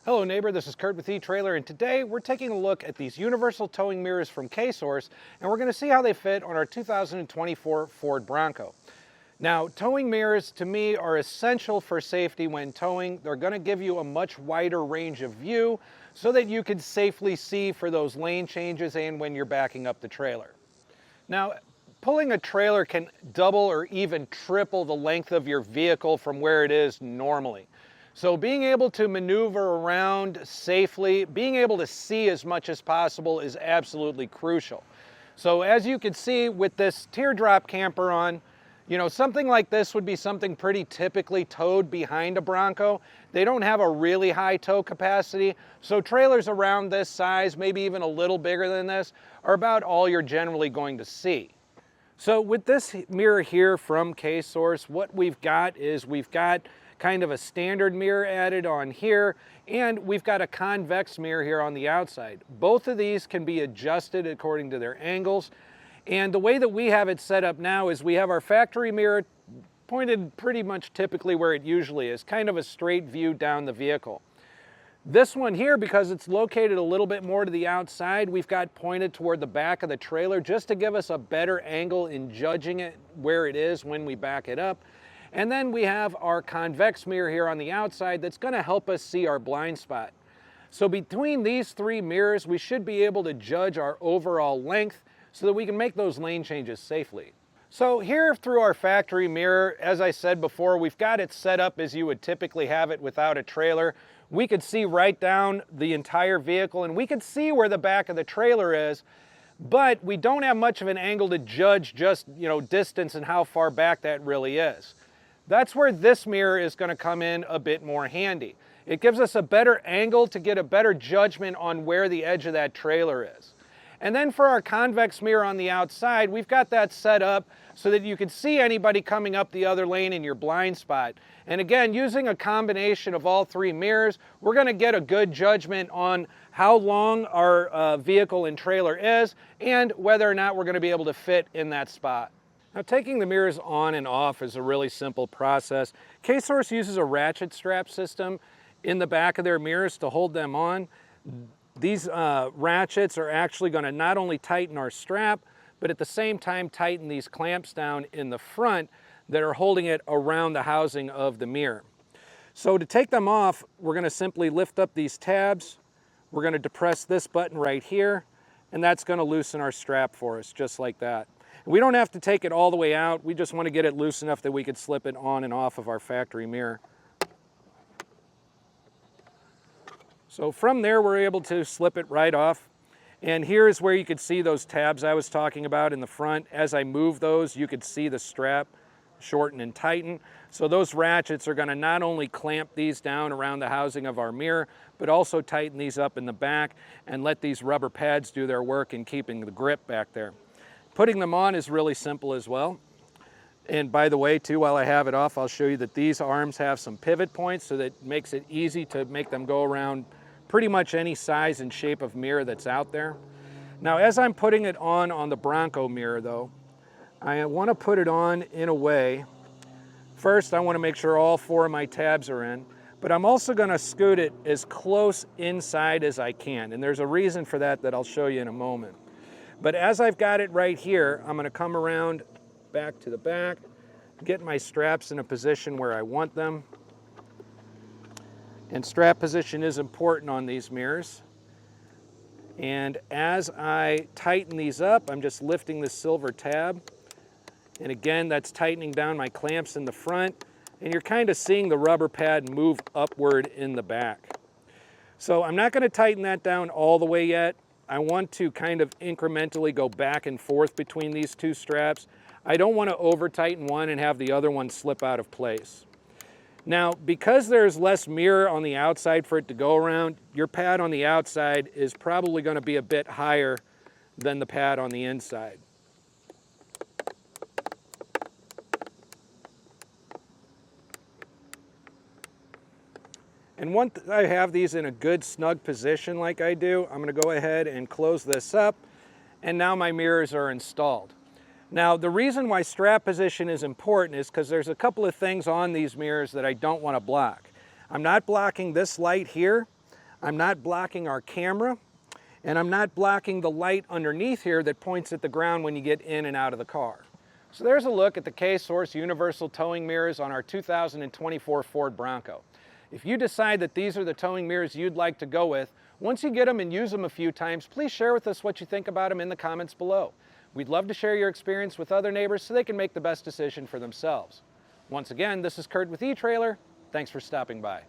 Hello neighbor, this is Curt with eTrailer, and today we're taking a look at these universal towing mirrors from K-Source, and we're going to see how they fit on our 2024 Ford Bronco. Now, towing mirrors to me are essential for safety when towing. They're going to give you a much wider range of view so that you can safely see for those lane changes and when you're backing up the trailer. Now, pulling a trailer can double or even triple the length of your vehicle from where it is normally. So being able to maneuver around safely, being able to see as much as possible is absolutely crucial. So as you can see with this teardrop camper on, something like this would be something pretty typically towed behind a Bronco. They don't have a really high tow capacity, so trailers around this size, maybe even a little bigger than this, are about all you're generally going to see. So with this mirror here from K-Source, what we've got is kind of a standard mirror added on here, and we've got a convex mirror here on the outside. Both of these can be adjusted according to their angles, and the way that we have it set up now is we have our factory mirror pointed pretty much typically where it usually is, kind of a straight view down the vehicle. This one here, because it's located a little bit more to the outside, we've got pointed toward the back of the trailer just to give us a better angle in judging it where it is when we back it up. And then we have our convex mirror here on the outside that's going to help us see our blind spot. So between these three mirrors, we should be able to judge our overall length so that we can make those lane changes safely. So here through our factory mirror, as I said before, we've got it set up as you would typically have it without a trailer. We could see right down the entire vehicle, and we could see where the back of the trailer is, but we don't have much of an angle to judge just, distance and how far back that really is. That's where this mirror is going to come in a bit more handy. It gives us a better angle to get a better judgment on where the edge of that trailer is. And then for our convex mirror on the outside, we've got that set up so that you can see anybody coming up the other lane in your blind spot. And again, using a combination of all three mirrors, we're going to get a good judgment on how long our vehicle and trailer is and whether or not we're going to be able to fit in that spot. Now, taking the mirrors on and off is a really simple process. K-Source uses a ratchet strap system in the back of their mirrors to hold them on. These ratchets are actually going to not only tighten our strap, but at the same time tighten these clamps down in the front that are holding it around the housing of the mirror. So to take them off, we're going to simply lift up these tabs. We're going to depress this button right here, and that's going to loosen our strap for us, just like that. We don't have to take it all the way out. We just want to get it loose enough that we could slip it on and off of our factory mirror. So from there, we're able to slip it right off. And here is where you could see those tabs I was talking about in the front. As I move those, you could see the strap shorten and tighten. So those ratchets are going to not only clamp these down around the housing of our mirror, but also tighten these up in the back and let these rubber pads do their work in keeping the grip back there. Putting them on is really simple as well. And by the way, too, while I have it off, I'll show you that these arms have some pivot points, so that makes it easy to make them go around pretty much any size and shape of mirror that's out there. Now, as I'm putting it on the Bronco mirror, though, I want to put it on in a way. First, I want to make sure all four of my tabs are in, but I'm also going to scoot it as close inside as I can. And there's a reason for that I'll show you in a moment. But as I've got it right here, I'm going to come around back to the back, get my straps in a position where I want them. And strap position is important on these mirrors. And as I tighten these up, I'm just lifting the silver tab. And again, that's tightening down my clamps in the front. And you're kind of seeing the rubber pad move upward in the back. So I'm not going to tighten that down all the way yet. I want to kind of incrementally go back and forth between these two straps. I don't want to over tighten one and have the other one slip out of place. Now, because there's less mirror on the outside for it to go around, your pad on the outside is probably going to be a bit higher than the pad on the inside. And once I have these in a good snug position like I do, I'm going to go ahead and close this up, and now my mirrors are installed. Now, the reason why strap position is important is because there's a couple of things on these mirrors that I don't want to block. I'm not blocking this light here. I'm not blocking our camera, and I'm not blocking the light underneath here that points at the ground when you get in and out of the car. So there's a look at the K-Source universal towing mirrors on our 2024 Ford Bronco. If you decide that these are the towing mirrors you'd like to go with, once you get them and use them a few times, please share with us what you think about them in the comments below. We'd love to share your experience with other neighbors so they can make the best decision for themselves. Once again, this is Curt with eTrailer. Thanks for stopping by.